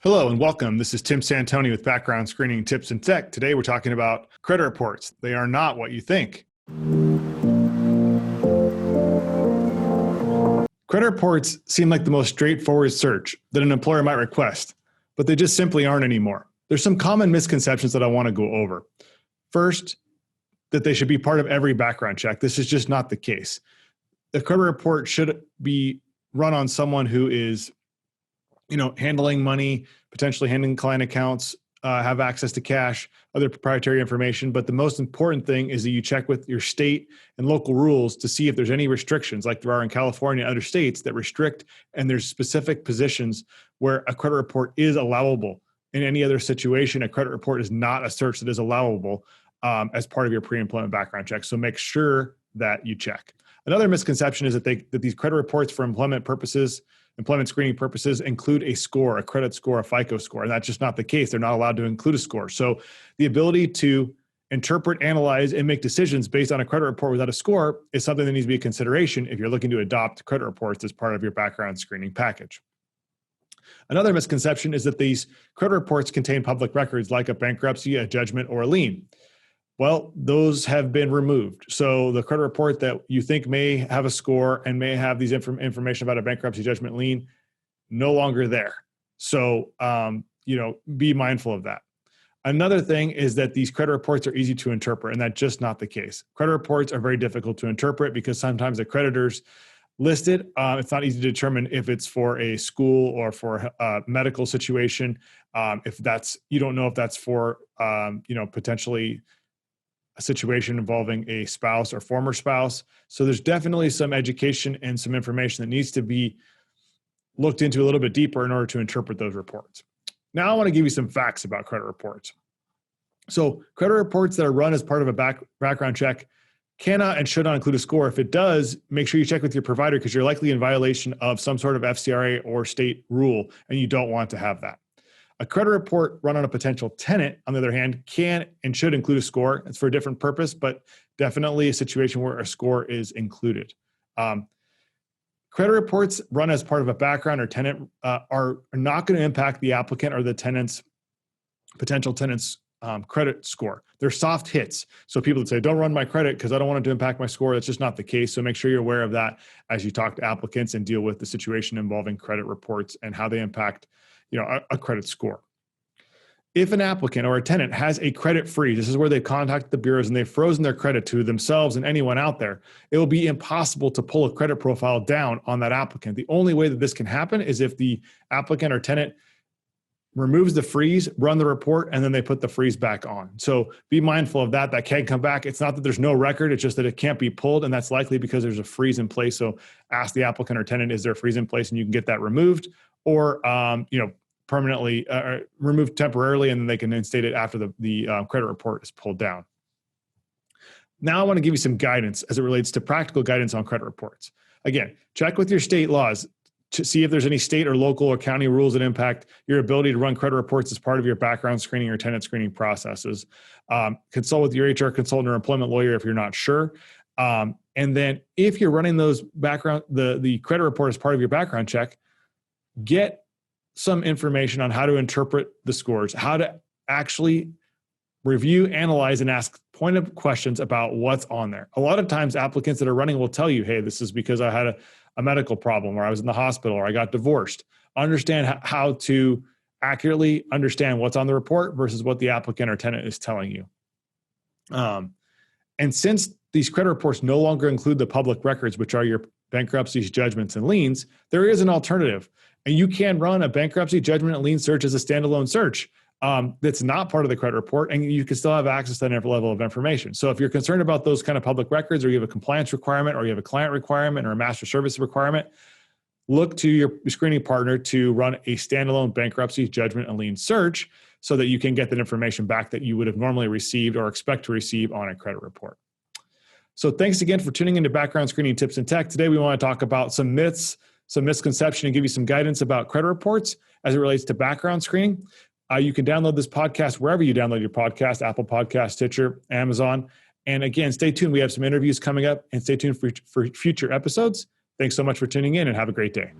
Hello and welcome. This is Tim Santoni with Background Screening Tips and Tech. Today we're talking about credit reports. They are not what you think. Credit reports seem like the most straightforward search that an employer might request, but they just simply aren't anymore. There's some common misconceptions that I want to go over. First, that they should be part of every background check. This is just not the case. The credit report should be run on someone who is handling money, potentially handling client accounts, have access to cash, other proprietary information. But the most important thing is that you check with your state and local rules to see if there's any restrictions like there are in California and other states that restrict, and there's specific positions where a credit report is allowable. In any other situation, a credit report is not a search that is allowable as part of your pre-employment background check. So make sure that you check. Another misconception is that these credit reports for employment screening purposes include a score, a credit score, a FICO score. And that's just not the case. They're not allowed to include a score. So the ability to interpret, analyze, and make decisions based on a credit report without a score is something that needs to be a consideration if you're looking to adopt credit reports as part of your background screening package. Another misconception is that these credit reports contain public records like a bankruptcy, a judgment, or a lien. Well, those have been removed. So the credit report that you think may have a score and may have these information about a bankruptcy, judgment, lien, no longer there. So, be mindful of that. Another thing is that these credit reports are easy to interpret, and that's just not the case. Credit reports are very difficult to interpret because sometimes the creditors listed, it's not easy to determine if it's for a school or for a medical situation. You don't know if that's for, potentially a situation involving a spouse or former spouse. So there's definitely some education and some information that needs to be looked into a little bit deeper in order to interpret those reports. Now I want to give you some facts about credit reports. So credit reports that are run as part of a background check cannot and should not include a score. If it does, make sure you check with your provider because you're likely in violation of some sort of FCRA or state rule, and you don't want to have that. A credit report run on a potential tenant, on the other hand, can and should include a score. It's for a different purpose, but definitely a situation where a score is included. Credit reports run as part of a background or tenant are not going to impact the applicant or the potential tenant's credit score. They're soft hits. So people that say, don't run my credit because I don't want it to impact my score. That's just not the case. So make sure you're aware of that as you talk to applicants and deal with the situation involving credit reports and how they impact a credit score. If an applicant or a tenant has a credit freeze, this is where they've contacted the bureaus and they've frozen their credit to themselves and anyone out there, it will be impossible to pull a credit profile down on that applicant. The only way that this can happen is if the applicant or tenant removes the freeze, run the report, and then they put the freeze back on. So be mindful of that. That can come back. It's not that there's no record. It's just that it can't be pulled, and that's likely because there's a freeze in place. So ask the applicant or tenant, is there a freeze in place? And you can get that removed or, permanently removed temporarily, and then they can instate it after the credit report is pulled down. Now I want to give you some guidance as it relates to practical guidance on credit reports. Again, check with your state laws to see if there's any state or local or county rules that impact your ability to run credit reports as part of your background screening or tenant screening processes. Consult with your HR consultant or employment lawyer if you're not sure. And then if you're running those the credit report as part of your background check, get some information on how to interpret the scores, how to actually review, analyze, and ask pointed questions about what's on there. A lot of times applicants that are running will tell you, hey, this is because I had a medical problem, or I was in the hospital, or I got divorced. Understand how to accurately understand what's on the report versus what the applicant or tenant is telling you. And since these credit reports no longer include the public records, which are your bankruptcies, judgments, and liens, there is an alternative. And you can run a bankruptcy, judgment, and lien search as a standalone search that's not part of the credit report, and you can still have access to that level of information. So if you're concerned about those kind of public records, or you have a compliance requirement, or you have a client requirement, or a master service requirement, look to your screening partner to run a standalone bankruptcy, judgment, and lien search so that you can get that information back that you would have normally received or expect to receive on a credit report. So thanks again for tuning into Background Screening Tips and Tech. Today we want to talk about some myths, some misconception, and give you some guidance about credit reports as it relates to background screening. You can download this podcast wherever you download your podcast, Apple Podcasts, Stitcher, Amazon. And again, stay tuned. We have some interviews coming up, and stay tuned for future episodes. Thanks so much for tuning in, and have a great day.